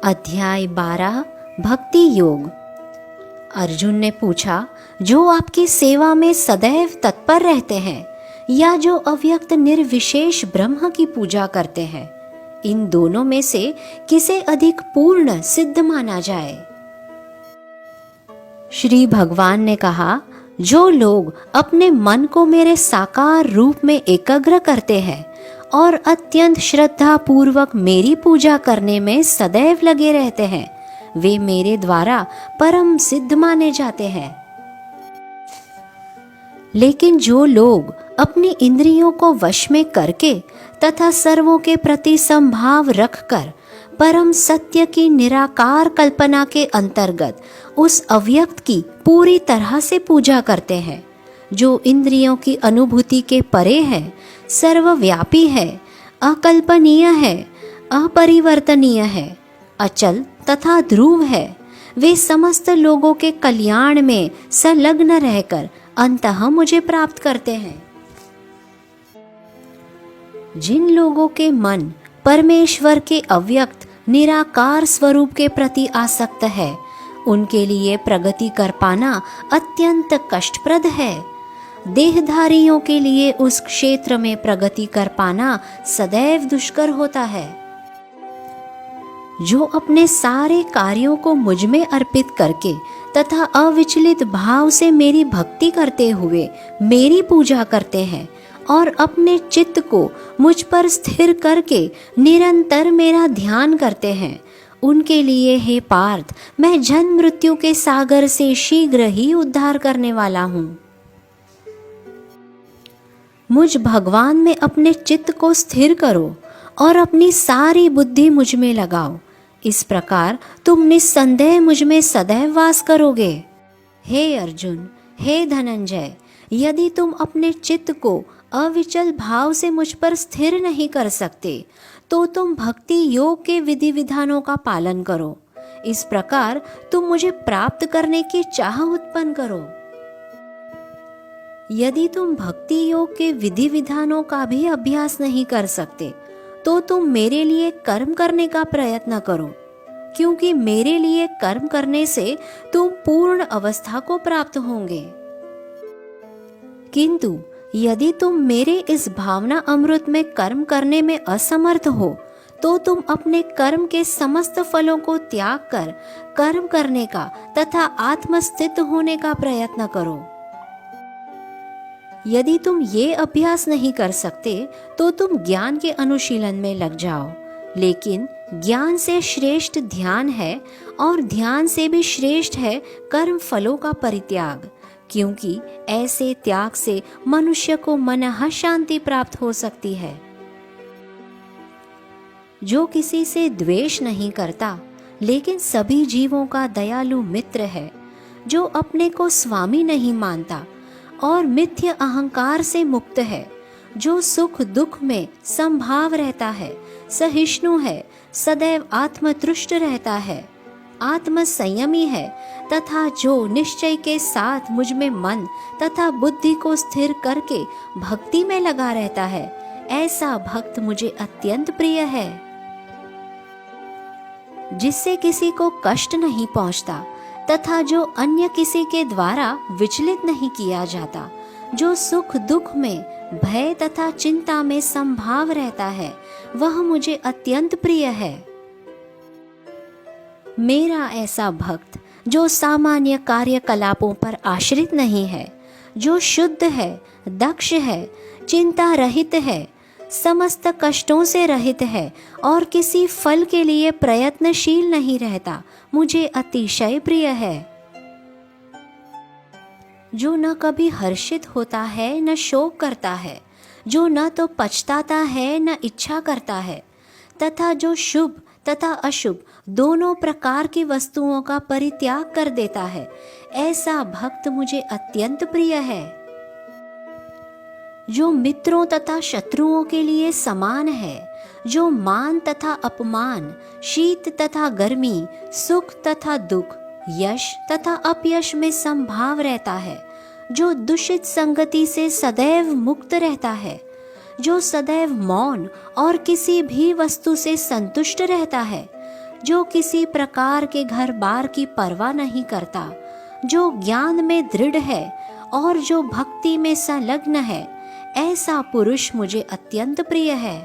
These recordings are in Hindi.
अध्याय 12 भक्ति योग। अर्जुन ने पूछा, जो आपकी सेवा में सदैव तत्पर रहते हैं या जो अव्यक्त निर्विशेष ब्रह्म की पूजा करते हैं, इन दोनों में से किसे अधिक पूर्ण सिद्ध माना जाए? श्री भगवान ने कहा, जो लोग अपने मन को मेरे साकार रूप में एकाग्र करते हैं और अत्यंत श्रद्धा पूर्वक मेरी पूजा करने में सदैव लगे रहते हैं, वे मेरे द्वारा परम सिद्ध माने जाते हैं। लेकिन जो लोग अपनी इंद्रियों को वश में करके तथा सर्वों के प्रति संभाव रखकर परम सत्य की निराकार कल्पना के अंतर्गत उस अव्यक्त की पूरी तरह से पूजा करते हैं, जो इंद्रियों की अनुभूति के परे है, सर्वव्यापी है, अकल्पनीय है, अपरिवर्तनीय है, अचल तथा ध्रुव है, वे समस्त लोगों के कल्याण में संलग्न रहकर अंततः मुझे प्राप्त करते हैं। जिन लोगों के मन परमेश्वर के अव्यक्त निराकार स्वरूप के प्रति आसक्त है, उनके लिए प्रगति कर पाना अत्यंत कष्टप्रद है। देहधारियों के लिए उस क्षेत्र में प्रगति कर पाना सदैव दुष्कर होता है। जो अपने सारे कार्यों को मुझ में अर्पित करके तथा अविचलित भाव से मेरी भक्ति करते हुए मेरी पूजा करते हैं और अपने चित्त को मुझ पर स्थिर करके निरंतर मेरा ध्यान करते हैं, उनके लिए हे पार्थ, मैं जन्म मृत्यु के सागर से शीघ्र ही उद्धार करने वाला हूँ। मुझ भगवान में अपने चित्त को स्थिर करो और अपनी सारी बुद्धि मुझ में लगाओ। इस प्रकार तुम निस्संदेह मुझ में सदैव वास करोगे। हे अर्जुन, हे धनंजय, यदि तुम अपने चित्त को अविचल भाव से मुझ पर स्थिर नहीं कर सकते, तो तुम भक्ति योग के विधि विधानों का पालन करो। इस प्रकार तुम मुझे प्राप्त करने की चाह उत्पन्न करो। यदि तुम भक्ति योग के विधि विधानों का भी अभ्यास नहीं कर सकते, तो तुम मेरे लिए कर्म करने का प्रयत्न करो, क्योंकि मेरे लिए कर्म करने से तुम पूर्ण अवस्था को प्राप्त होंगे। किंतु यदि तुम मेरे इस भावना अमृत में कर्म करने में असमर्थ हो, तो तुम अपने कर्म के समस्त फलों को त्याग कर कर्म करने का तथा आत्मस्थित होने का प्रयत्न करो। यदि तुम ये अभ्यास नहीं कर सकते, तो तुम ज्ञान के अनुशीलन में लग जाओ। लेकिन ज्ञान से श्रेष्ठ ध्यान है और ध्यान से भी श्रेष्ठ है कर्म फलों का परित्याग, क्योंकि ऐसे त्याग से मनुष्य को मनः शांति प्राप्त हो सकती है। जो किसी से द्वेष नहीं करता, लेकिन सभी जीवों का दयालु मित्र है, जो अपने को स्वामी नहीं मानता और मिथ्य अहंकार से मुक्त है, जो सुख दुख में संभाव रहता है, सहिष्णु है, सदैव आत्मतुष्ट रहता है, आत्म संयमी है तथा जो निश्चय के साथ मुझ में मन तथा बुद्धि को स्थिर करके भक्ति में लगा रहता है, ऐसा भक्त मुझे अत्यंत प्रिय है। जिससे किसी को कष्ट नहीं पहुंचता तथा जो अन्य किसी के द्वारा विचलित नहीं किया जाता, जो सुख दुख में भय तथा चिंता में संभाव रहता है, वह मुझे अत्यंत प्रिय है। मेरा ऐसा भक्त जो सामान्य कार्यकलापों पर आश्रित नहीं है, जो शुद्ध है, दक्ष है, चिंता रहित है, समस्त कष्टों से रहित है और किसी फल के लिए प्रयत्नशील नहीं रहता, मुझे अतिशय प्रिय है। जो न कभी हर्षित होता है न शोक करता है, जो न तो पछताता है न इच्छा करता है, तथा जो शुभ तथा अशुभ दोनों प्रकार की वस्तुओं का परित्याग कर देता है, ऐसा भक्त मुझे अत्यंत प्रिय है। जो मित्रों तथा शत्रुओं के लिए समान है, जो मान तथा अपमान, शीत तथा गर्मी, सुख तथा दुख, यश तथा अपयश में संभाव रहता है, जो दूषित संगति से सदैव मुक्त रहता है, जो सदैव मौन और किसी भी वस्तु से संतुष्ट रहता है, जो किसी प्रकार के घर बार की परवाह नहीं करता, जो ज्ञान में दृढ़ है और जो भक्ति में संलग्न है, ऐसा पुरुष मुझे अत्यंत प्रिय है।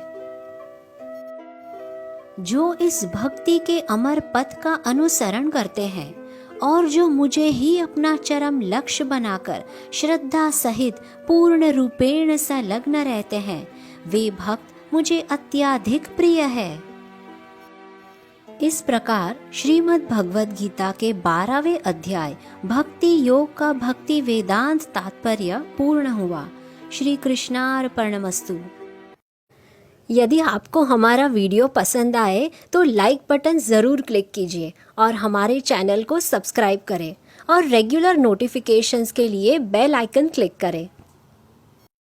जो इस भक्ति के अमर पथ का अनुसरण करते हैं और जो मुझे ही अपना चरम लक्ष्य बनाकर श्रद्धा सहित पूर्ण रूपेण संलग्न रहते हैं, वे भक्त मुझे अत्यधिक प्रिय है। इस प्रकार श्रीमद् भगवद गीता के 12वें अध्याय भक्ति योग का भक्ति वेदांत तात्पर्य पूर्ण हुआ। श्री कृष्णार्पणमस्तु। यदि आपको हमारा वीडियो पसंद आए तो लाइक बटन ज़रूर क्लिक कीजिए और हमारे चैनल को सब्सक्राइब करें और रेगुलर नोटिफिकेशंस के लिए बेल आइकन क्लिक करें।